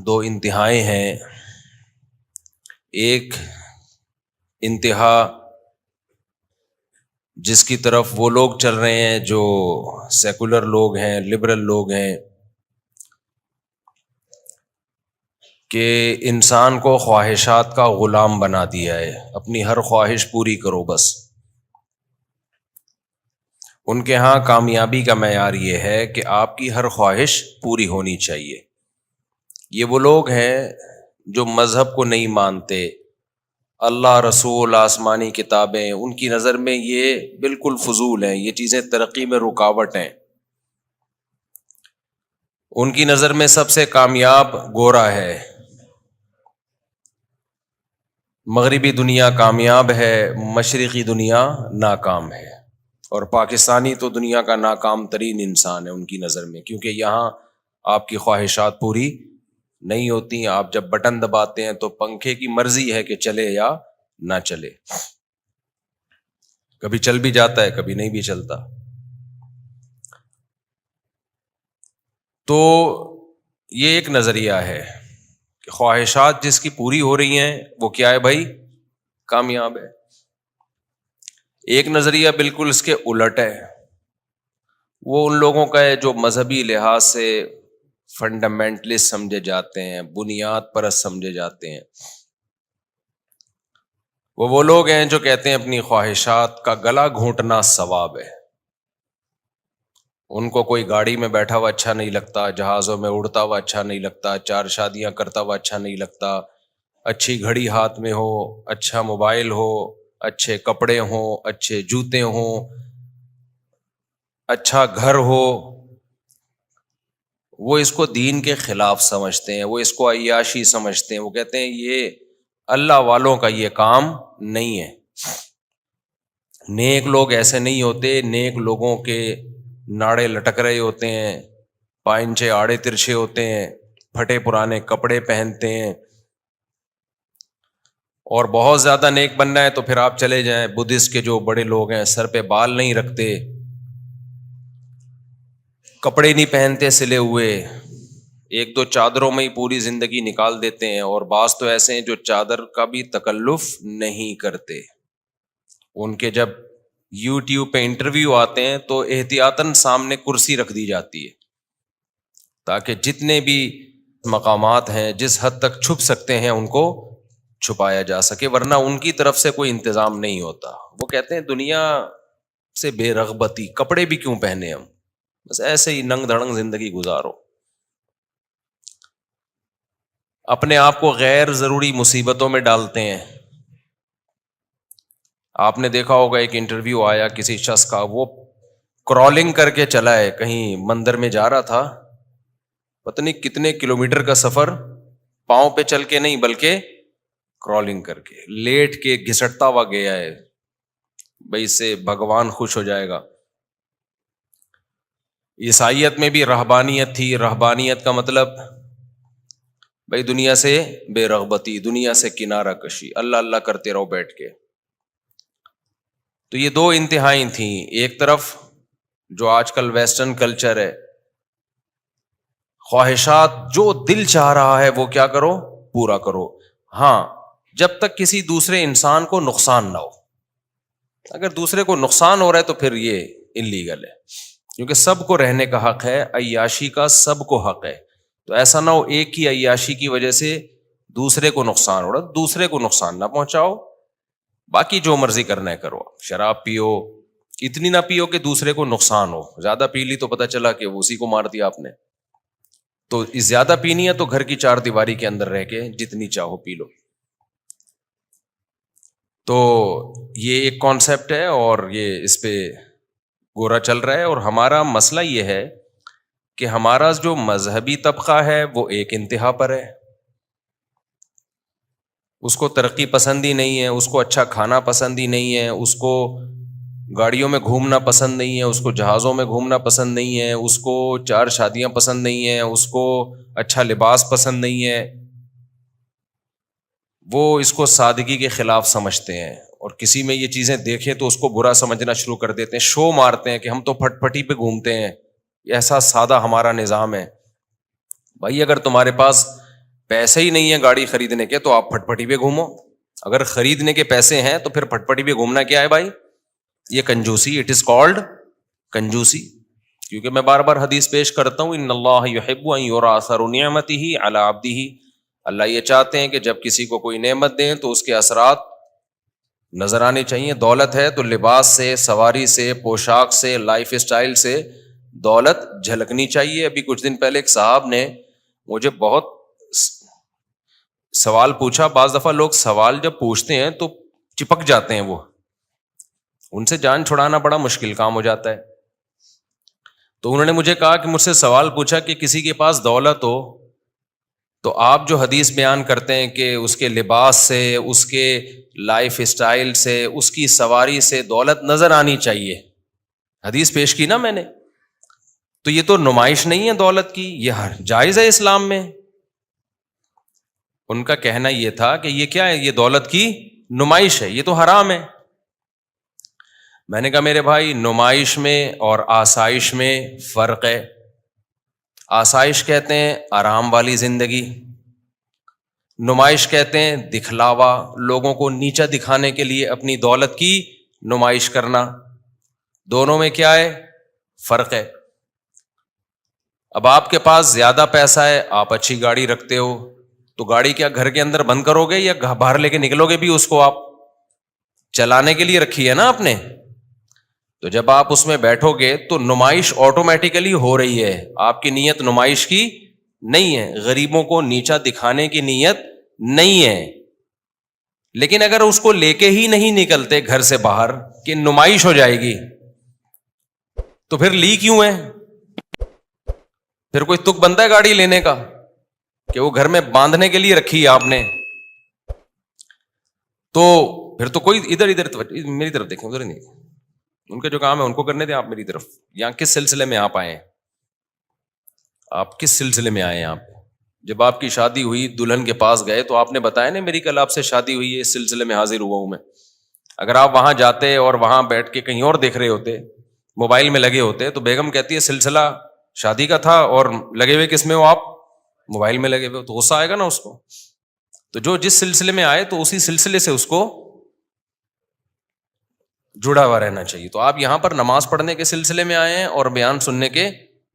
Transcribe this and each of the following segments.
دو انتہائیں ہیں. ایک انتہا جس کی طرف وہ لوگ چل رہے ہیں جو سیکولر لوگ ہیں، لبرل لوگ ہیں، کہ انسان کو خواہشات کا غلام بنا دیا ہے، اپنی ہر خواہش پوری کرو بس. ان کے ہاں کامیابی کا معیار یہ ہے کہ آپ کی ہر خواہش پوری ہونی چاہیے. یہ وہ لوگ ہیں جو مذہب کو نہیں مانتے، اللہ، رسول، آسمانی کتابیں، ان کی نظر میں یہ بالکل فضول ہیں، یہ چیزیں ترقی میں رکاوٹ ہیں. ان کی نظر میں سب سے کامیاب گورا ہے، مغربی دنیا کامیاب ہے، مشرقی دنیا ناکام ہے. اور پاکستانی تو دنیا کا ناکام ترین انسان ہے ان کی نظر میں، کیونکہ یہاں آپ کی خواہشات پوری نہیں ہوتی. آپ جب بٹن دباتے ہیں تو پنکھے کی مرضی ہے کہ چلے یا نہ چلے، کبھی چل بھی جاتا ہے کبھی نہیں بھی چلتا. تو یہ ایک نظریہ ہے کہ خواہشات جس کی پوری ہو رہی ہیں وہ کیا ہے بھائی؟ کامیاب ہے. ایک نظریہ بالکل اس کے الٹ ہے، وہ ان لوگوں کا ہے جو مذہبی لحاظ سے فنڈامنٹلسٹ سمجھے جاتے ہیں، بنیاد پرست سمجھے جاتے ہیں. وہ لوگ ہیں جو کہتے ہیں اپنی خواہشات کا گلا گھونٹنا ثواب ہے. ان کو کوئی گاڑی میں بیٹھا ہوا اچھا نہیں لگتا، جہازوں میں اڑتا ہوا اچھا نہیں لگتا، 4 شادیاں کرتا ہوا اچھا نہیں لگتا، اچھی گھڑی ہاتھ میں ہو، اچھا موبائل ہو، اچھے کپڑے ہوں، اچھے جوتے ہوں، اچھا گھر ہو. وہ اس کو دین کے خلاف سمجھتے ہیں، وہ اس کو عیاشی سمجھتے ہیں. وہ کہتے ہیں یہ اللہ والوں کا یہ کام نہیں ہے. نیک لوگ ایسے نہیں ہوتے، نیک لوگوں کے ناڑے لٹک رہے ہوتے ہیں، پائنچے آڑے ترچھے ہوتے ہیں، پھٹے پرانے کپڑے پہنتے ہیں. اور بہت زیادہ نیک بننا ہے تو پھر آپ چلے جائیں بدھسٹ کے جو بڑے لوگ ہیں، سر پہ بال نہیں رکھتے، کپڑے نہیں پہنتے سلے ہوئے، 1-2 چادروں میں ہی پوری زندگی نکال دیتے ہیں. اور بعض تو ایسے ہیں جو چادر کا بھی تکلف نہیں کرتے. ان کے جب یوٹیوب پہ انٹرویو آتے ہیں تو احتیاطاً سامنے کرسی رکھ دی جاتی ہے تاکہ جتنے بھی مقامات ہیں جس حد تک چھپ سکتے ہیں ان کو چھپایا جا سکے، ورنہ ان کی طرف سے کوئی انتظام نہیں ہوتا. وہ کہتے ہیں دنیا سے بے رغبتی، کپڑے بھی کیوں پہنے ہم، بس ایسے ہی ننگ دھڑنگ زندگی گزارو. اپنے آپ کو غیر ضروری مصیبتوں میں ڈالتے ہیں. آپ نے دیکھا ہوگا ایک انٹرویو آیا کسی شخص کا، وہ کرالنگ کر کے چلا ہے، کہیں مندر میں جا رہا تھا، پتہ نہیں کتنے کلومیٹر کا سفر پاؤں پہ چل کے نہیں بلکہ کرالنگ کر کے، لیٹ کے گھسٹتا ہوا گیا ہے. بھائی اس سے بھگوان خوش ہو جائے گا. عیسائیت میں بھی رہبانیت تھی. رہبانیت کا مطلب بھائی دنیا سے بے رغبتی، دنیا سے کنارہ کشی، اللہ اللہ کرتے رہو بیٹھ کے. تو یہ 2 انتہائیں تھیں. ایک طرف جو آج کل ویسٹرن کلچر ہے، خواہشات جو دل چاہ رہا ہے وہ کیا کرو؟ پورا کرو. ہاں جب تک کسی دوسرے انسان کو نقصان نہ ہو. اگر دوسرے کو نقصان ہو رہا ہے تو پھر یہ انلیگل ہے، کیونکہ سب کو رہنے کا حق ہے، عیاشی کا سب کو حق ہے. تو ایسا نہ ہو ایک کی عیاشی کی وجہ سے دوسرے کو نقصان ہو رہا، دوسرے کو نقصان نہ پہنچاؤ، باقی جو مرضی کرنا ہے کرو. شراب پیو، اتنی نہ پیو کہ دوسرے کو نقصان ہو. زیادہ پی لی تو پتہ چلا کہ اسی کو مار دیا آپ نے. تو زیادہ پینی ہے تو گھر کی 4 دیواری کے اندر رہ کے جتنی چاہو پی لو. تو یہ ایک کانسیپٹ ہے اور یہ اس پہ گورا چل رہا ہے. اور ہمارا مسئلہ یہ ہے کہ ہمارا جو مذہبی طبقہ ہے وہ ایک انتہا پر ہے، اس کو ترقی پسند ہی نہیں ہے، اس کو اچھا کھانا پسند ہی نہیں ہے، اس کو گاڑیوں میں گھومنا پسند نہیں ہے، اس کو جہازوں میں گھومنا پسند نہیں ہے، اس کو 4 شادیاں پسند نہیں ہیں، اس کو اچھا لباس پسند نہیں ہے. وہ اس کو سادگی کے خلاف سمجھتے ہیں، اور کسی میں یہ چیزیں دیکھیں تو اس کو برا سمجھنا شروع کر دیتے ہیں. شو مارتے ہیں کہ ہم تو پھٹ پھٹی پہ گھومتے ہیں، ایسا سادہ ہمارا نظام ہے. بھائی اگر تمہارے پاس پیسے ہی نہیں ہیں گاڑی خریدنے کے تو آپ پھٹ پٹی پہ گھومو. اگر خریدنے کے پیسے ہیں تو پھر پھٹ پٹی پہ گھومنا کیا ہے بھائی؟ یہ کنجوسی. It is called کنجوسی. کیونکہ میں بار بار حدیث پیش کرتا ہوں, ان اللہ یحب ان یری اثر نعمتہ علی عبدہ. اللہ یہ چاہتے ہیں کہ جب کسی کو کوئی نعمت دیں تو اس کے اثرات نظر آنے چاہیے. دولت ہے تو لباس سے, سواری سے, پوشاک سے, لائف اسٹائل سے دولت جھلکنی چاہیے. ابھی کچھ دن پہلے ایک صاحب نے مجھے بہت سوال پوچھا. بعض دفعہ لوگ سوال جب پوچھتے ہیں تو چپک جاتے ہیں, وہ ان سے جان چھڑانا بڑا مشکل کام ہو جاتا ہے. تو انہوں نے مجھے کہا کہ مجھ سے سوال پوچھا کہ کسی کے پاس دولت ہو تو آپ جو حدیث بیان کرتے ہیں کہ اس کے لباس سے, اس کے لائف اسٹائل سے, اس کی سواری سے دولت نظر آنی چاہیے, حدیث پیش کی نا میں نے, تو یہ تو نمائش نہیں ہے دولت کی, یہ جائز ہے اسلام میں. ان کا کہنا یہ تھا کہ یہ کیا ہے, یہ دولت کی نمائش ہے, یہ تو حرام ہے. میں نے کہا میرے بھائی, نمائش میں اور آسائش میں فرق ہے. آسائش کہتے ہیں آرام والی زندگی, نمائش کہتے ہیں دکھلاوا, لوگوں کو نیچا دکھانے کے لیے اپنی دولت کی نمائش کرنا. دونوں میں کیا ہے, فرق ہے. اب آپ کے پاس زیادہ پیسہ ہے, آپ اچھی گاڑی رکھتے ہو, تو گاڑی کیا گھر کے اندر بند کرو گے یا باہر لے کے نکلو گے بھی؟ اس کو آپ چلانے کے لیے رکھی ہے نا آپ نے. تو جب آپ اس میں بیٹھو گے تو نمائش آٹومیٹیکلی ہو رہی ہے. آپ کی نیت نمائش کی نہیں ہے, غریبوں کو نیچا دکھانے کی نیت نہیں ہے. لیکن اگر اس کو لے کے ہی نہیں نکلتے گھر سے باہر کہ نمائش ہو جائے گی, تو پھر لی کیوں ہے؟ پھر کوئی تک بنتا ہے گاڑی لینے کا کہ وہ گھر میں باندھنے کے لیے رکھی ہے آپ نے؟ تو پھر تو کوئی ادھر میری طرف دیکھیں, ادھر نہیں, ان کا جو کام ہے ان کو کرنے دیں. آپ میری طرف یہاں کس سلسلے میں آپ آئے ہیں؟ آپ کس سلسلے میں آئے ہیں؟ آپ جب آپ کی شادی ہوئی دلہن کے پاس گئے تو آپ نے بتایا نا میری کل آپ سے شادی ہوئی ہے, اس سلسلے میں حاضر ہوا ہوں میں. اگر آپ وہاں جاتے اور وہاں بیٹھ کے کہیں اور دیکھ رہے ہوتے, موبائل میں لگے ہوتے, تو بیگم کہتی ہے سلسلہ شادی کا تھا اور لگے ہوئے کس میں ہو آپ؟ موبائل میں لگے ہوئے. تو غصہ آئے گا نا اس کو. تو جو جس سلسلے میں آئے تو اسی سلسلے سے اس کو جڑا ہوا رہنا چاہیے. تو آپ یہاں پر نماز پڑھنے کے سلسلے میں آئے ہیں اور بیان سننے کے,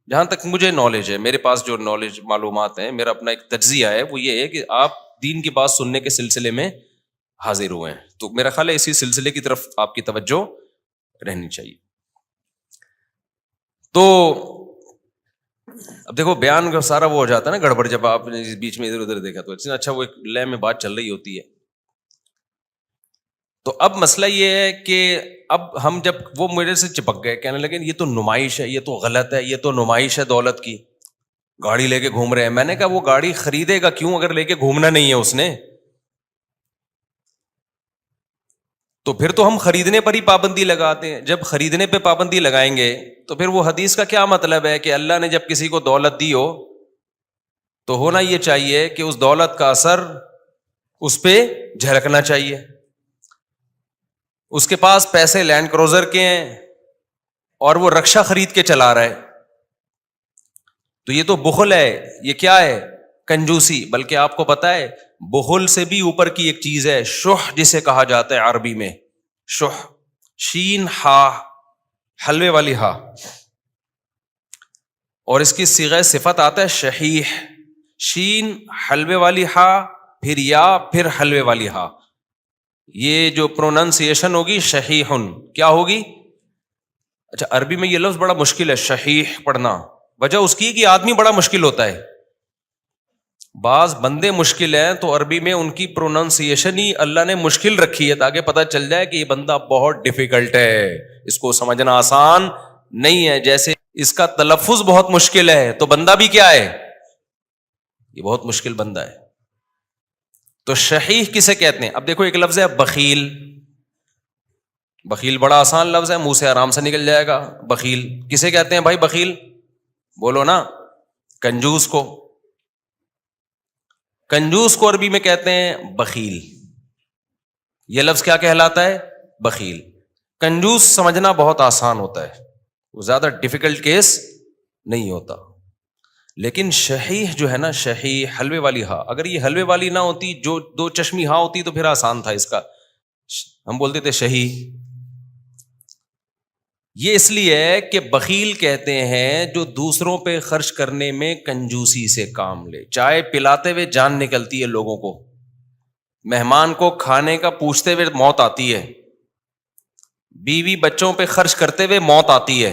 جہاں تک مجھے نالج ہے, میرے پاس جو نالج معلومات ہیں, میرا اپنا ایک تجزیہ ہے, وہ یہ ہے کہ آپ دین کی بات سننے کے سلسلے میں حاضر ہوئے ہیں. تو میرا خیال ہے اسی سلسلے کی طرف آپ کی توجہ رہنی چاہیے. تو اب دیکھو بیان کا سارا وہ ہو جاتا ہے نا گڑبڑ, جب آپ نے بیچ میں ادھر ادھر دیکھا تو اچھا وہ ایک لے میں بات چل رہی ہوتی ہے. تو اب مسئلہ یہ ہے کہ اب ہم جب وہ میرے سے چپک گئے, کہنے لگے یہ تو نمائش ہے, یہ تو غلط ہے, یہ تو نمائش ہے دولت کی, گاڑی لے کے گھوم رہے ہیں. میں نے کہا وہ گاڑی خریدے گا کیوں اگر لے کے گھومنا نہیں ہے اس نے؟ تو پھر تو ہم خریدنے پر ہی پابندی لگاتے ہیں. جب خریدنے پہ پابندی لگائیں گے تو پھر وہ حدیث کا کیا مطلب ہے کہ اللہ نے جب کسی کو دولت دی ہو تو ہونا یہ چاہیے کہ اس دولت کا اثر اس پہ جھلکنا چاہیے. اس کے پاس پیسے لینڈ کروزر کے ہیں اور وہ رکشا خرید کے چلا رہا ہے, تو یہ تو بخل ہے. یہ کیا ہے؟ کنجوسی. بلکہ آپ کو پتا ہے بخل سے بھی اوپر کی ایک چیز ہے شح, جسے کہا جاتا ہے عربی میں شح, شین ہا, حلوے والی ہا, اور اس کی صیغہ صفت آتا ہے شحیح. شین حلوے والی ہا, پھر یا, پھر حلوے والی ہا. یہ جو پروننسیشن ہوگی شحیحن, کیا ہوگی؟ اچھا عربی میں یہ لفظ بڑا مشکل ہے شحیح پڑھنا. وجہ اس کی کہ آدمی بڑا مشکل ہوتا ہے. بعض بندے مشکل ہیں تو عربی میں ان کی پروننسیشن ہی اللہ نے مشکل رکھی ہے تاکہ پتہ چل جائے کہ یہ بندہ بہت ڈیفیکلٹ ہے, اس کو سمجھنا آسان نہیں ہے. جیسے اس کا تلفظ بہت مشکل ہے تو بندہ بھی کیا ہے؟ یہ بہت مشکل بندہ ہے. تو شحیح کسے کہتے ہیں؟ اب دیکھو ایک لفظ ہے بخیل. بخیل بڑا آسان لفظ ہے, منہ سے آرام سے نکل جائے گا. بخیل کسے کہتے ہیں بھائی؟ بخیل بولو نا. کنجوس کو. کنجوس کو عربی میں کہتے ہیں بخیل. یہ لفظ کیا کہلاتا ہے؟ بخیل. کنجوس سمجھنا بہت آسان ہوتا ہے, وہ زیادہ ڈیفیکلٹ کیس نہیں ہوتا. لیکن شہیح جو ہے نا، شہیح حلوے والی ہا، اگر یہ حلوے والی نہ ہوتی، جو دو چشمی ہا ہوتی تو پھر آسان تھا اس کا، ہم بولتے تھے شہیح. یہ اس لیے ہے کہ بخیل کہتے ہیں جو دوسروں پہ خرچ کرنے میں کنجوسی سے کام لے. چائے پلاتے ہوئے جان نکلتی ہے لوگوں کو، مہمان کو کھانے کا پوچھتے ہوئے موت آتی ہے، بیوی بچوں پہ خرچ کرتے ہوئے موت آتی ہے.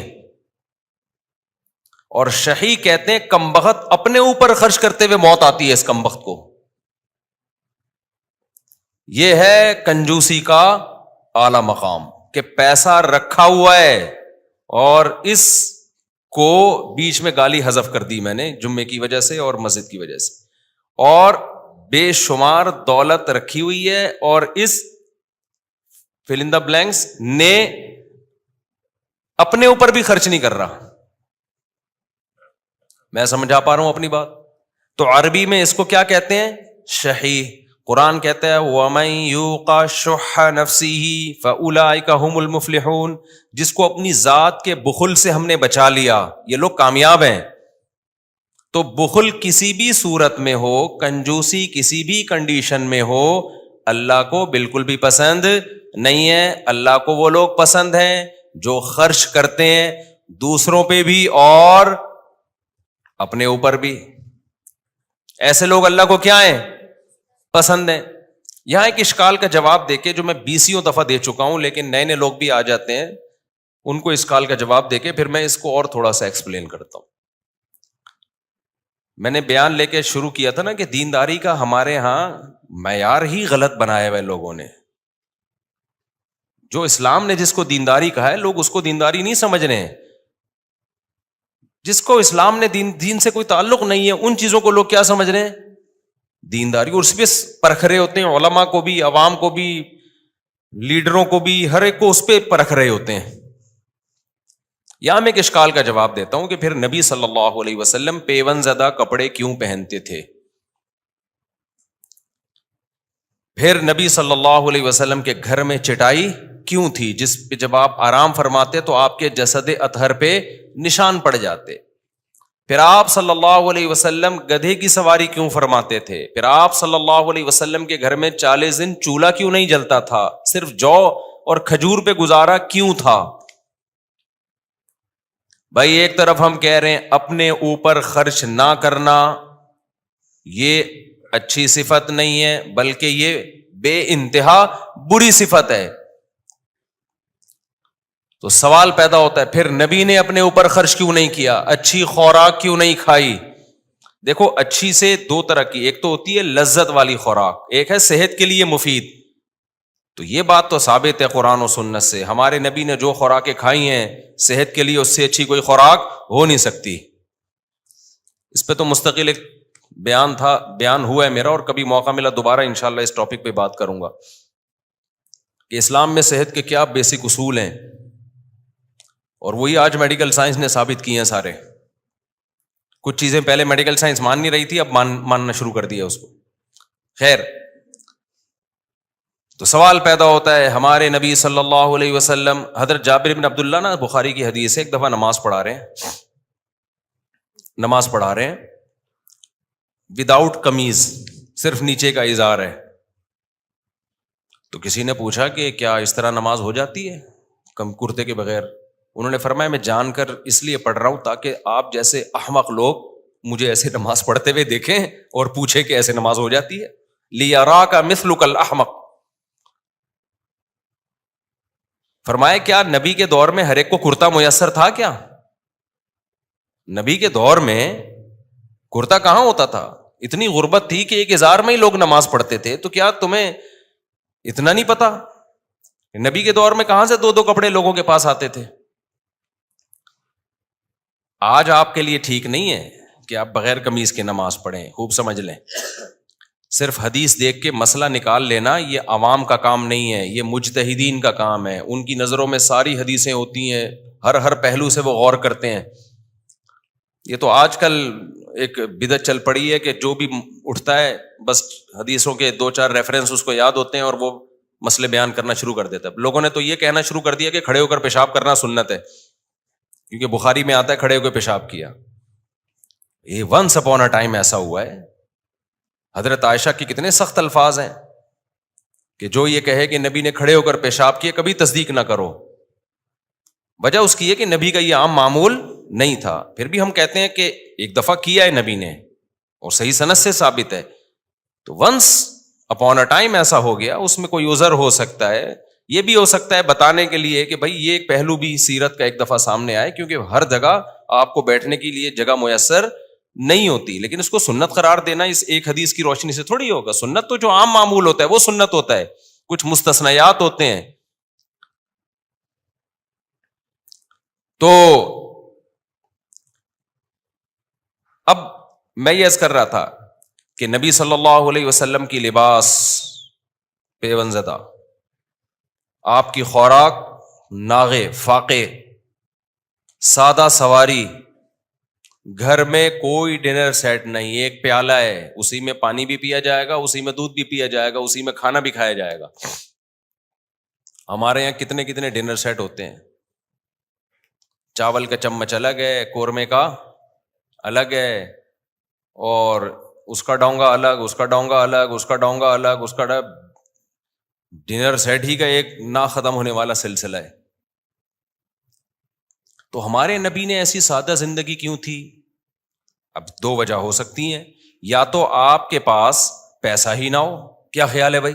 اور شہی کہتے ہیں کمبخت اپنے اوپر خرچ کرتے ہوئے موت آتی ہے اس کمبخت کو. یہ ہے کنجوسی کا اعلی مقام کہ پیسہ رکھا ہوا ہے اور اس کو بیچ میں گالی حذف کر دی میں نے جمعے کی وجہ سے اور مسجد کی وجہ سے، اور بے شمار دولت رکھی ہوئی ہے اور اس فل ان دا بلینکس نے اپنے اوپر بھی خرچ نہیں کر رہا. میں سمجھا پا رہا ہوں اپنی بات؟ تو عربی میں اس کو کیا کہتے ہیں؟ شحیح. قرآن کہتا ہے وَمَن یُوقَ شُحَّ نَفْسِهِ فَأُولَٰئِکَ هُمُ الْمُفْلِحُونَ، جس کو اپنی ذات کے بخل سے ہم نے بچا لیا یہ لوگ کامیاب ہیں. تو بخل کسی بھی صورت میں ہو، کنجوسی کسی بھی کنڈیشن میں ہو، اللہ کو بالکل بھی پسند نہیں ہے. اللہ کو وہ لوگ پسند ہیں جو خرچ کرتے ہیں دوسروں پہ بھی اور اپنے اوپر بھی. ایسے لوگ اللہ کو کیا ہیں؟ پسند ہیں. یہاں ایک اشکال کا جواب دے کے، جو میں 20 دفعہ دے چکا ہوں لیکن نئے نئے لوگ بھی آ جاتے ہیں، ان کو اشکال کا جواب دے کے پھر میں اس کو اور تھوڑا سا ایکسپلین کرتا ہوں. میں نے بیان لے کے شروع کیا تھا نا کہ دینداری کا ہمارے ہاں معیار ہی غلط بنایا ہوا ہے لوگوں نے. جو اسلام نے جس کو دینداری کہا ہے لوگ اس کو دینداری نہیں سمجھ رہے ہیں. جس کو اسلام نے دین سے کوئی تعلق نہیں ہے ان چیزوں کو لوگ کیا سمجھ رہے ہیں؟ دینداری. اور اس پہ پرکھ رہے ہوتے ہیں، علماء کو بھی، عوام کو بھی، لیڈروں کو بھی، ہر ایک کو اس پہ پرکھ رہے ہوتے ہیں. یہاں میں ایک اشکال کا جواب دیتا ہوں کہ پھر نبی صلی اللہ علیہ وسلم پیون زدہ کپڑے کیوں پہنتے تھے؟ پھر نبی صلی اللہ علیہ وسلم کے گھر میں چٹائی کیوں تھی جس پہ جب آپ آرام فرماتے تو آپ کے جسد اطہر پہ نشان پڑ جاتے؟ پھر آپ صلی اللہ علیہ وسلم گدھے کی سواری کیوں فرماتے تھے؟ پھر آپ صلی اللہ علیہ وسلم کے گھر میں 40 دن چولہا کیوں نہیں جلتا تھا؟ صرف جو اور کھجور پہ گزارا کیوں تھا؟ بھائی ایک طرف ہم کہہ رہے ہیں اپنے اوپر خرچ نہ کرنا یہ اچھی صفت نہیں ہے بلکہ یہ بے انتہا بری صفت ہے. تو سوال پیدا ہوتا ہے پھر نبی نے اپنے اوپر خرچ کیوں نہیں کیا؟ اچھی خوراک کیوں نہیں کھائی؟ دیکھو اچھی سے دو طرح کی، ایک تو ہوتی ہے لذت والی خوراک، ایک ہے صحت کے لیے مفید. تو یہ بات تو ثابت ہے قرآن و سنت سے، ہمارے نبی نے جو خوراکیں کھائی ہیں صحت کے لیے اس سے اچھی کوئی خوراک ہو نہیں سکتی. اس پہ تو مستقل ایک بیان ہوا ہے میرا، اور کبھی موقع ملا دوبارہ انشاءاللہ اس ٹاپک پہ بات کروں گا کہ اسلام میں صحت کے کیا بیسک اصول ہیں، اور وہی آج میڈیکل سائنس نے ثابت کی ہیں سارے. کچھ چیزیں پہلے میڈیکل سائنس مان نہیں رہی تھی، اب ماننا شروع کر دیا اس کو. خیر، تو سوال پیدا ہوتا ہے ہمارے نبی صلی اللہ علیہ وسلم، حضرت جابر بن عبداللہ نا بخاری کی حدیث ہے، ایک دفعہ نماز پڑھا رہے ہیں وداؤٹ قمیض، صرف نیچے کا ازار ہے. تو کسی نے پوچھا کہ کیا اس طرح نماز ہو جاتی ہے کرتے کے بغیر؟ انہوں نے فرمایا میں جان کر اس لیے پڑھ رہا ہوں تاکہ آپ جیسے احمق لوگ مجھے ایسے نماز پڑھتے ہوئے دیکھیں اور پوچھیں کہ ایسے نماز ہو جاتی ہے. لیراک مثلک الاحمق. فرمایا کیا نبی کے دور میں ہر ایک کو کرتا میسر تھا؟ کیا نبی کے دور میں کرتا کہاں ہوتا تھا؟ اتنی غربت تھی کہ ایک ازار میں ہی لوگ نماز پڑھتے تھے. تو کیا تمہیں اتنا نہیں پتا نبی کے دور میں کہاں سے دو کپڑے لوگوں کے پاس آتے تھے؟ آج آپ کے لیے ٹھیک نہیں ہے کہ آپ بغیر قمیض کے نماز پڑھیں. خوب سمجھ لیں، صرف حدیث دیکھ کے مسئلہ نکال لینا یہ عوام کا کام نہیں ہے، یہ مجتہدین کا کام ہے. ان کی نظروں میں ساری حدیثیں ہوتی ہیں، ہر پہلو سے وہ غور کرتے ہیں. یہ تو آج کل ایک بدعت چل پڑی ہے کہ جو بھی اٹھتا ہے بس حدیثوں کے 2-4 ریفرنس اس کو یاد ہوتے ہیں اور وہ مسئلے بیان کرنا شروع کر دیتا ہے. لوگوں نے تو یہ کہنا شروع کر دیا کہ کھڑے ہو کر پیشاب کرنا سنت ہے، کیونکہ بخاری میں آتا ہے کھڑے ہو کے پیشاب کیا. یہ ونس اپون اے ٹائم ایسا ہوا ہے. حضرت عائشہ کے کتنے سخت الفاظ ہیں کہ جو یہ کہے کہ نبی نے کھڑے ہو کر پیشاب کیے کبھی تصدیق نہ کرو. وجہ اس کی ہے کہ نبی کا یہ عام معمول نہیں تھا. پھر بھی ہم کہتے ہیں کہ ایک دفعہ کیا ہے نبی نے اور صحیح سند سے ثابت ہے, تو ونس اپون اے ٹائم ایسا ہو گیا, اس میں کوئی عذر ہو سکتا ہے. یہ بھی ہو سکتا ہے بتانے کے لیے کہ بھائی یہ ایک پہلو بھی سیرت کا ایک دفعہ سامنے آئے, کیونکہ ہر جگہ آپ کو بیٹھنے کے لیے جگہ میسر نہیں ہوتی. لیکن اس کو سنت قرار دینا اس ایک حدیث کی روشنی سے تھوڑی ہوگا. سنت تو جو عام معمول ہوتا ہے وہ سنت ہوتا ہے, کچھ مستثنیات ہوتے ہیں. تو اب میں یہ عرض کر رہا تھا کہ نبی صلی اللہ علیہ وسلم کی لباس پیون زدہ, آپ کی خوراک ناغے فاقے, سادہ سواری, گھر میں کوئی ڈنر سیٹ نہیں, ایک پیالہ ہے اسی میں پانی بھی پیا جائے گا, اسی میں دودھ بھی پیا جائے گا, اسی میں کھانا بھی کھایا جائے گا. ہمارے یہاں کتنے کتنے ڈنر سیٹ ہوتے ہیں, چاول کا چمچ الگ ہے, قورمے کا الگ ہے, اور اس کا ڈونگا الگ, اس کا ڈونگا الگ, اس کا ڈونگا الگ, اس کا ڈنر سیٹ ہی کا ایک نہ ختم ہونے والا سلسلہ ہے. تو ہمارے نبی نے ایسی سادہ زندگی کیوں تھی؟ اب دو وجہ ہو سکتی ہیں. یا تو آپ کے پاس پیسہ ہی نہ ہو. کیا خیال ہے بھائی؟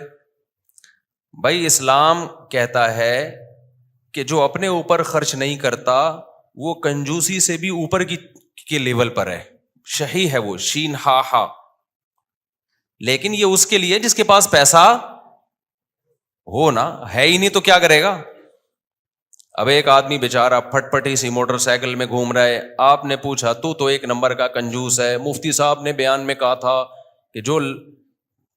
بھائی اسلام کہتا ہے کہ جو اپنے اوپر خرچ نہیں کرتا وہ کنجوسی سے بھی اوپر کے لیول پر ہے, شہی ہے وہ, شین ہا ہا. لیکن یہ اس کے لیے جس کے پاس پیسہ ہو نا, ہے ہی نہیں تو کیا کرے گا. اب ایک آدمی بیچارہ پھٹ پٹی سی موٹر سائیکل میں گھوم رہا ہے, آپ نے پوچھا تو ایک نمبر کا کنجوس ہے. مفتی صاحب نے بیان میں کہا تھا کہ جو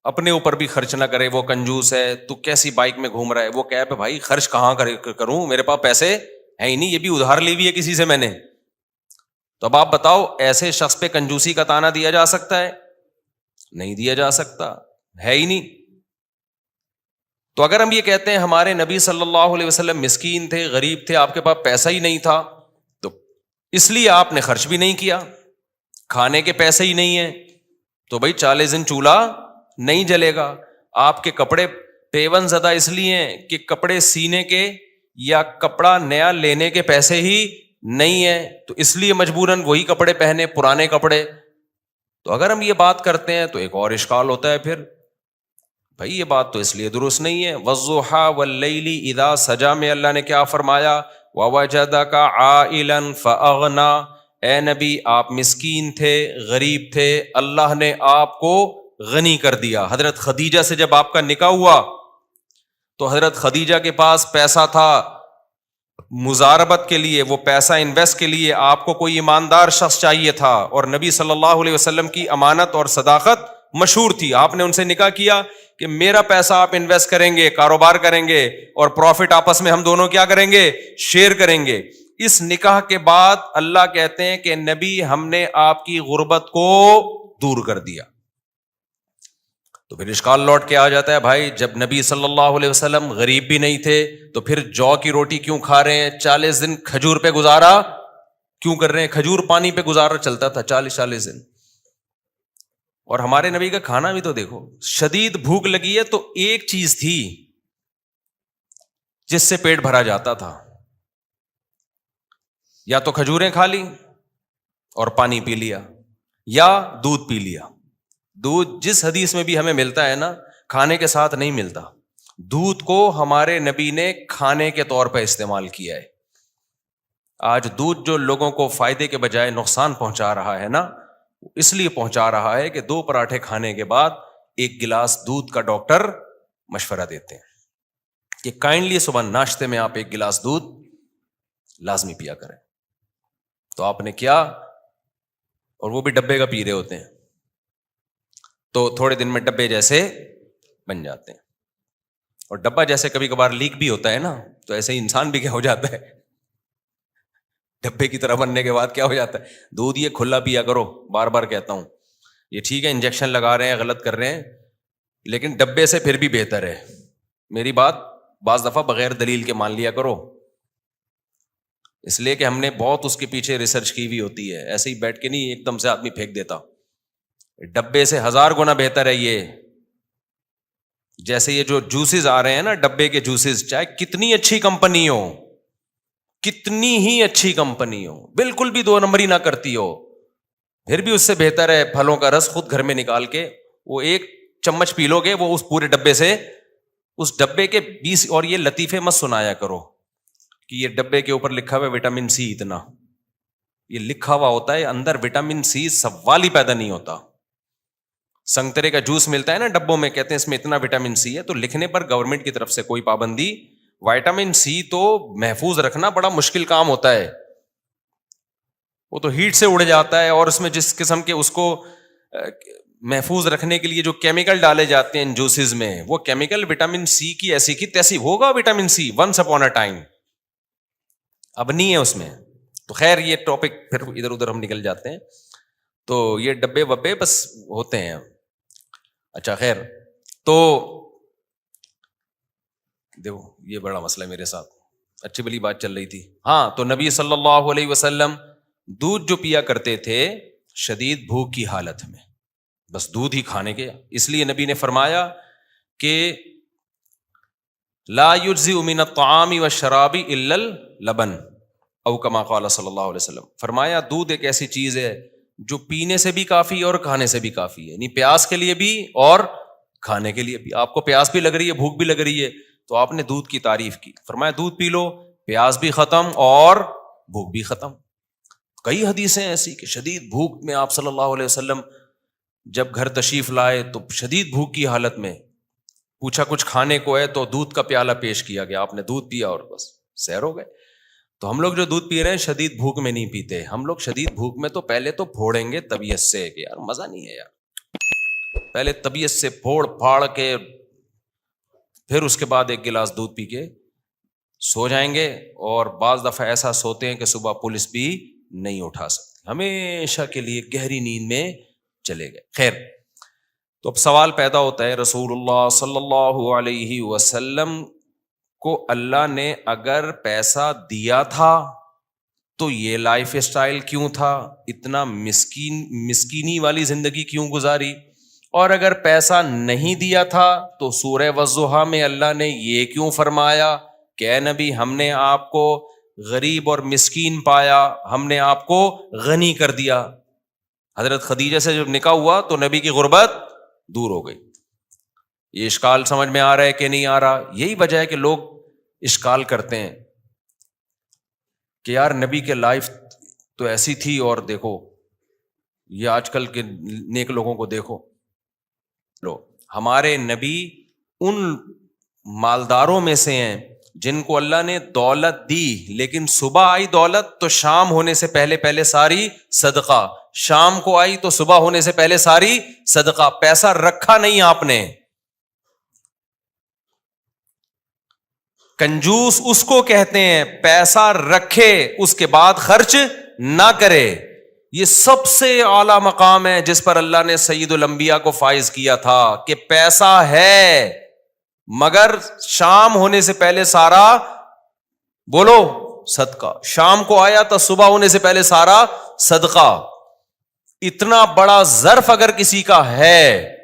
اپنے اوپر بھی خرچ نہ کرے وہ کنجوس ہے. تو کیسی بائک میں گھوم رہا ہے, وہ کہے بھائی خرچ کہاں کروں, میرے پاس پیسے ہے ہی نہیں, یہ بھی ادھار لی ہوئی ہے کسی سے میں نے. تو اب آپ بتاؤ ایسے شخص پہ کنجوسی کا تانا دیا جا سکتا ہے؟ نہیں دیا جا سکتا, ہے ہی نہیں. تو اگر ہم یہ کہتے ہیں ہمارے نبی صلی اللہ علیہ وسلم مسکین تھے, غریب تھے, آپ کے پاس پیسہ ہی نہیں تھا, تو اس لیے آپ نے خرچ بھی نہیں کیا, کھانے کے پیسے ہی نہیں ہیں, تو بھائی 40 دن چولہا نہیں جلے گا. آپ کے کپڑے پیون زدہ اس لیے ہیں کہ کپڑے سینے کے یا کپڑا نیا لینے کے پیسے ہی نہیں ہیں, تو اس لیے مجبوراً وہی کپڑے پہنے, پرانے کپڑے. تو اگر ہم یہ بات کرتے ہیں تو ایک اور اشکال ہوتا ہے پھر, بھائی یہ بات تو اس لیے درست نہیں ہے. والضحیٰ واللیل اذا سجا میں اللہ نے کیا فرمایا, ووجدک عائلا فاغنا. اے نبی آپ مسکین تھے, غریب تھے, اللہ نے آپ کو غنی کر دیا. حضرت خدیجہ سے جب آپ کا نکاح ہوا تو حضرت خدیجہ کے پاس پیسہ تھا مزاربت کے لیے, وہ پیسہ انویسٹ کے لیے آپ کو کوئی ایماندار شخص چاہیے تھا, اور نبی صلی اللہ علیہ وسلم کی امانت اور صداقت مشہور تھی. آپ نے ان سے نکاح کیا کہ میرا پیسہ آپ انویسٹ کریں گے, کاروبار کریں گے, اور پروفٹ آپس میں ہم دونوں کیا کریں گے, شیئر کریں گے. اس نکاح کے بعد اللہ کہتے ہیں کہ نبی ہم نے آپ کی غربت کو دور کر دیا. تو پھر اشکال لوٹ کے آ جاتا ہے, بھائی جب نبی صلی اللہ علیہ وسلم غریب بھی نہیں تھے تو پھر جو کی روٹی کیوں کھا رہے ہیں, 40 دن کھجور پہ گزارا کیوں کر رہے ہیں؟ کھجور پانی پہ گزارا چلتا تھا 40 دن. اور ہمارے نبی کا کھانا بھی تو دیکھو, شدید بھوک لگی ہے تو ایک چیز تھی جس سے پیٹ بھرا جاتا تھا, یا تو کھجوریں کھا لی اور پانی پی لیا, یا دودھ پی لیا. دودھ جس حدیث میں بھی ہمیں ملتا ہے نا, کھانے کے ساتھ نہیں ملتا. دودھ کو ہمارے نبی نے کھانے کے طور پہ استعمال کیا ہے. آج دودھ جو لوگوں کو فائدے کے بجائے نقصان پہنچا رہا ہے نا, اس لیے پہنچا رہا ہے کہ 2 پراٹھے کھانے کے بعد 1 گلاس دودھ کا ڈاکٹر مشورہ دیتے ہیں کہ کائنڈلی صبح ناشتے میں آپ 1 گلاس دودھ لازمی پیا کریں. تو آپ نے کیا, اور وہ بھی ڈبے کا پی رہے ہوتے ہیں, تو تھوڑے دن میں ڈبے جیسے بن جاتے ہیں. اور ڈبہ جیسے کبھی کبھار لیک بھی ہوتا ہے نا, تو ایسے ہی انسان بھی کیا ہو جاتا ہے, ڈبے کی طرح بننے کے بعد کیا ہو جاتا ہے. دودھ یہ کھلا پیا کرو, بار بار کہتا ہوں. یہ ٹھیک ہے انجیکشن لگا رہے ہیں, غلط کر رہے ہیں, لیکن ڈبے سے پھر بھی بہتر ہے. میری بات بعض دفعہ بغیر دلیل کے مان لیا کرو. اس لیے کہ ہم نے بہت اس کے پیچھے ریسرچ کی ہوئی ہوتی ہے، ایسے ہی بیٹھ کے نہیں ایک دم سے آدمی پھینک دیتا. ڈبے سے 1000 گنا بہتر ہے یہ. جیسے یہ جو جوسز آ رہے ہیں نا ڈبے کے جوسز، چاہے کتنی اچھی کمپنی ہو، کتنی ہی اچھی کمپنی ہو، بالکل بھی 2 نمبری نہ کرتی ہو، پھر بھی اس سے بہتر ہے پھلوں کا رس خود گھر میں نکال کے وہ 1 چمچ پی لو گے وہ اس پورے ڈبے سے، اس ڈبے کے 20. اور یہ لطیفے مت سنایا کرو کہ یہ ڈبے کے اوپر لکھا ہوا ہے وٹامن سی اتنا. یہ لکھا ہوا ہوتا ہے اندر وٹامن سی سوال ہی پیدا نہیں ہوتا. سنگترے کا جوس ملتا ہے نا ڈبوں میں، کہتے ہیں اس میں اتنا وٹامن سی ہے، تو لکھنے پر گورنمنٹ کی طرف سے کوئی پابندی. وٹامن سی تو محفوظ رکھنا بڑا مشکل کام ہوتا ہے، وہ تو ہیٹ سے اڑ جاتا ہے، اور اس میں جس قسم کے اس کو محفوظ رکھنے کے لیے جو کیمیکل ڈالے جاتے ہیں ان جوسز میں، وہ کیمیکل وٹامن سی کی ایسی کی تیسی ہوگا. Vitamin C once upon a time, اب نہیں ہے اس میں. تو خیر یہ ٹاپک پھر ادھر ادھر ہم نکل جاتے ہیں. تو یہ ڈبے وبے بس ہوتے ہیں. اچھا خیر، تو دیکھو یہ بڑا مسئلہ ہے میرے ساتھ، اچھی بلی بات چل رہی تھی. ہاں تو نبی صلی اللہ علیہ وسلم دودھ جو پیا کرتے تھے شدید بھوک کی حالت میں، بس دودھ ہی کھانے کے. اس لیے نبی نے فرمایا کہ لا یجزئ من الطعام والشراب الا اللبن او کما قال صلی اللہ علیہ وسلم. فرمایا دودھ ایک ایسی چیز ہے جو پینے سے بھی کافی ہے اور کھانے سے بھی کافی ہے، یعنی پیاس کے لیے بھی اور کھانے کے لیے بھی. آپ کو پیاس بھی لگ رہی ہے، بھوک بھی لگ رہی ہے، تو آپ نے دودھ کی تعریف کی، فرمایا دودھ پی لو، پیاس بھی ختم اور بھوک بھی ختم. کئی حدیثیں ایسی کہ شدید بھوک میں آپ صلی اللہ علیہ وسلم جب گھر تشریف لائے تو شدید بھوک کی حالت میں پوچھا کچھ کھانے کو ہے، تو دودھ کا پیالہ پیش کیا گیا، آپ نے دودھ پیا اور بس سیر ہو گئے. تو ہم لوگ جو دودھ پی رہے ہیں شدید بھوک میں نہیں پیتے. ہم لوگ شدید بھوک میں تو پہلے تو پھوڑیں گے طبیعت سے کہ یار مزہ نہیں ہے یار، پہلے طبیعت سے پھوڑ پھاڑ کے پھر اس کے بعد 1 گلاس دودھ پی کے سو جائیں گے. اور بعض دفعہ ایسا سوتے ہیں کہ صبح پولیس بھی نہیں اٹھا سکتی، ہمیشہ کے لیے گہری نیند میں چلے گئے. خیر، تو اب سوال پیدا ہوتا ہے رسول اللہ صلی اللہ علیہ وسلم کو اللہ نے اگر پیسہ دیا تھا تو یہ لائف اسٹائل کیوں تھا، اتنا مسکینی والی زندگی کیوں گزاری، اور اگر پیسہ نہیں دیا تھا تو سورہ والضحیٰ میں اللہ نے یہ کیوں فرمایا کہ اے نبی ہم نے آپ کو غریب اور مسکین پایا، ہم نے آپ کو غنی کر دیا. حضرت خدیجہ سے جب نکاح ہوا تو نبی کی غربت دور ہو گئی. یہ اشکال سمجھ میں آ رہا ہے کہ نہیں آ رہا؟ یہی وجہ ہے کہ لوگ اشکال کرتے ہیں کہ یار نبی کے لائف تو ایسی تھی، اور دیکھو یہ آج کل کے نیک لوگوں کو دیکھو. لو ہمارے نبی ان مالداروں میں سے ہیں جن کو اللہ نے دولت دی، لیکن صبح آئی دولت تو شام ہونے سے پہلے ساری صدقہ، شام کو آئی تو صبح ہونے سے پہلے ساری صدقہ. پیسہ رکھا نہیں آپ نے. کنجوس اس کو کہتے ہیں پیسہ رکھے اس کے بعد خرچ نہ کرے. یہ سب سے اعلیٰ مقام ہے جس پر اللہ نے سید الانبیاء کو فائز کیا تھا کہ پیسہ ہے مگر شام ہونے سے پہلے سارا بولو صدقہ. شام کو آیا تو صبح ہونے سے پہلے سارا صدقہ. اتنا بڑا ظرف اگر کسی کا ہے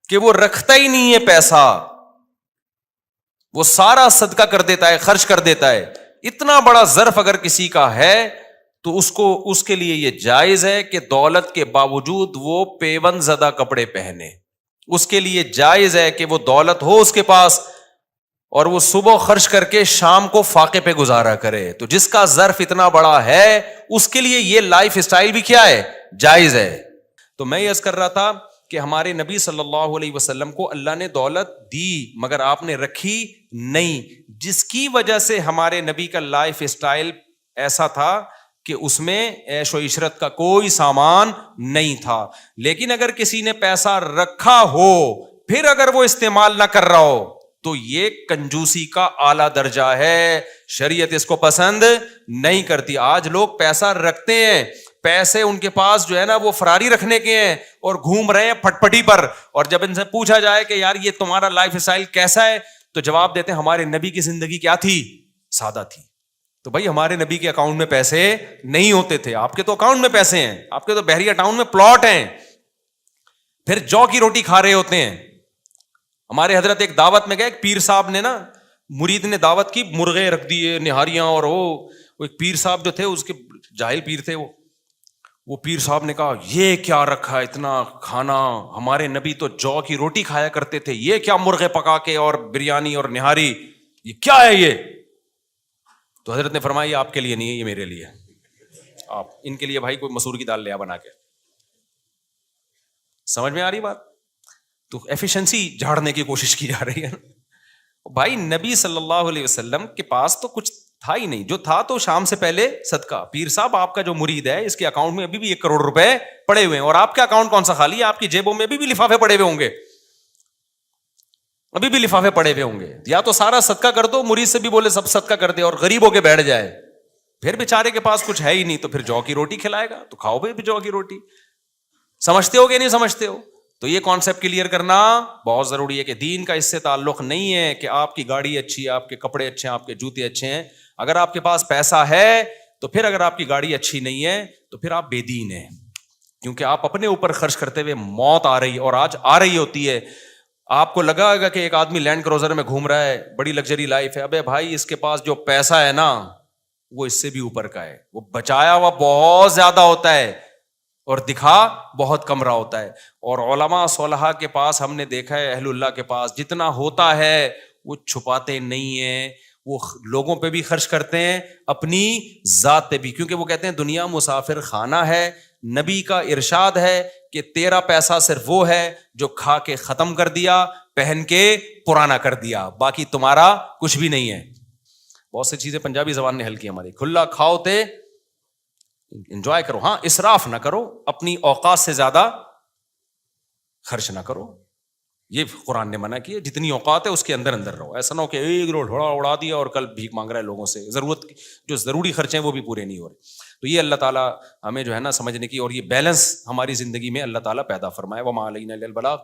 کہ وہ رکھتا ہی نہیں ہے پیسہ، وہ سارا صدقہ کر دیتا ہے، خرچ کر دیتا ہے، اتنا بڑا ظرف اگر کسی کا ہے تو اس کے لیے یہ جائز ہے کہ دولت کے باوجود وہ پیون زدہ کپڑے پہنے. اس کے لیے جائز ہے کہ وہ دولت ہو اس کے پاس اور وہ صبح خرچ کر کے شام کو فاقے پہ گزارا کرے. تو جس کا ظرف اتنا بڑا ہے اس کے لیے یہ لائف اسٹائل بھی کیا ہے؟ جائز ہے. تو میں یہ عرض کر رہا تھا کہ ہمارے نبی صلی اللہ علیہ وسلم کو اللہ نے دولت دی مگر آپ نے رکھی نہیں، جس کی وجہ سے ہمارے نبی کا لائف اسٹائل ایسا تھا کہ اس میں عیش و عشرت کا کوئی سامان نہیں تھا. لیکن اگر کسی نے پیسہ رکھا ہو پھر اگر وہ استعمال نہ کر رہا ہو تو یہ کنجوسی کا اعلیٰ درجہ ہے، شریعت اس کو پسند نہیں کرتی. آج لوگ پیسہ رکھتے ہیں، پیسے ان کے پاس جو ہے نا وہ فراری رکھنے کے ہیں اور گھوم رہے ہیں پھٹ پٹی پر، اور جب ان سے پوچھا جائے کہ یار یہ تمہارا لائف اسٹائل کیسا ہے تو جواب دیتے ہیں ہمارے نبی کی زندگی کیا تھی؟ سادہ تھی. تو بھائی ہمارے نبی کے اکاؤنٹ میں پیسے نہیں ہوتے تھے, آپ کے تو اکاؤنٹ میں پیسے ہیں, آپ کے تو بحریہ ٹاؤن میں پلاٹ ہیں, پھر جو کی روٹی کھا رہے ہوتے ہیں. ہمارے حضرت ایک دعوت میں گئے, ایک پیر صاحب نے نا, مرید نے دعوت کی, مرغے رکھ دیے, نہاریاں, اور وہ ایک پیر صاحب جو تھے اس کے جاہل پیر تھے, وہ پیر صاحب نے کہا یہ کیا رکھا اتنا کھانا, ہمارے نبی تو جو کی روٹی کھایا کرتے تھے, یہ کیا مرغے پکا کے اور بریانی اور نہاری, یہ کیا ہے یہ؟ تو حضرت نے فرمایا یہ آپ کے لیے نہیں ہے, یہ میرے لیے, آپ ان کے لیے بھائی کوئی مسور کی دال لیا بنا کے. سمجھ میں آ رہی بات؟ تو ایفیشنسی جھاڑنے کی کوشش کی جا رہی ہے. بھائی نبی صلی اللہ علیہ وسلم کے پاس تو کچھ تھا ہی نہیں, جو تھا تو شام سے پہلے صدقہ. پیر صاحب آپ کا جو مرید ہے اس کے اکاؤنٹ میں ابھی بھی 1 کروڑ روپے پڑے ہوئے ہیں, اور آپ کا اکاؤنٹ کون سا خالی ہے؟ آپ کی جیبوں میں ابھی بھی لفافے پڑے ہوئے ہوں گے, ابھی بھی لفافے پڑے ہوئے ہوں گے. یا تو سارا صدقہ کر دو, مرید سے بھی بولے سب صدقہ کر دے اور غریب ہو کے بیٹھ جائے. پھر بیچارے کے پاس کچھ ہے ہی نہیں, تو پھر جو کی روٹی کھلائے گا, تو کھاؤ بھی جو کی روٹی. سمجھتے ہو کہ نہیں سمجھتے ہو؟ تو یہ کانسیپٹ کلیئر کرنا بہت ضروری ہے کہ دین کا اس سے تعلق نہیں ہے کہ آپ کی گاڑی اچھی ہے, آپ کے کپڑے اچھے ہیں, آپ کے جوتے اچھے ہیں. اگر آپ کے پاس پیسہ ہے تو پھر اگر آپ کی گاڑی اچھی نہیں ہے تو پھر آپ بے دین ہیں, کیونکہ آپ اپنے اوپر خرچ کرتے ہوئے موت آ رہی, اور آج آ رہی ہوتی ہے. آپ کو لگا ہوگا کہ ایک آدمی لینڈ کروزر میں گھوم رہا ہے, بڑی لگژری لائف ہے, ابے بھائی اس کے پاس جو پیسہ ہے نا وہ اس سے بھی اوپر کا ہے, وہ بچایا ہوا بہت زیادہ ہوتا ہے اور دکھا بہت کم رہا ہوتا ہے. اور علماء صالحہ کے پاس ہم نے دیکھا ہے, اہل اللہ کے پاس جتنا ہوتا ہے وہ چھپاتے نہیں ہیں, وہ لوگوں پہ بھی خرچ کرتے ہیں, اپنی ذات پہ بھی, کیونکہ وہ کہتے ہیں دنیا مسافر خانہ ہے. نبی کا ارشاد ہے کہ تیرا پیسہ صرف وہ ہے جو کھا کے ختم کر دیا, پہن کے پرانا کر دیا, باقی تمہارا کچھ بھی نہیں ہے. بہت سی چیزیں پنجابی زبان نے حل کی ہماری, کھلا کھاؤ تے انجوائے کرو, ہاں اسراف نہ کرو, اپنی اوقات سے زیادہ خرچ نہ کرو. یہ قرآن نے منع کیا, جتنی اوقات ہے اس کے اندر اندر رہو. ایسا نہ ہو کہ ایک روڈ اڑا دیا اور کل بھیک مانگ رہا ہے لوگوں سے, ضرورت جو ضروری خرچے ہیں وہ بھی پورے نہیں ہو رہے. تو یہ اللہ تعالیٰ ہمیں جو ہے نا سمجھنے کی, اور یہ بیلنس ہماری زندگی میں اللہ تعالیٰ پیدا فرمائے. وما علینا الا البلاغ.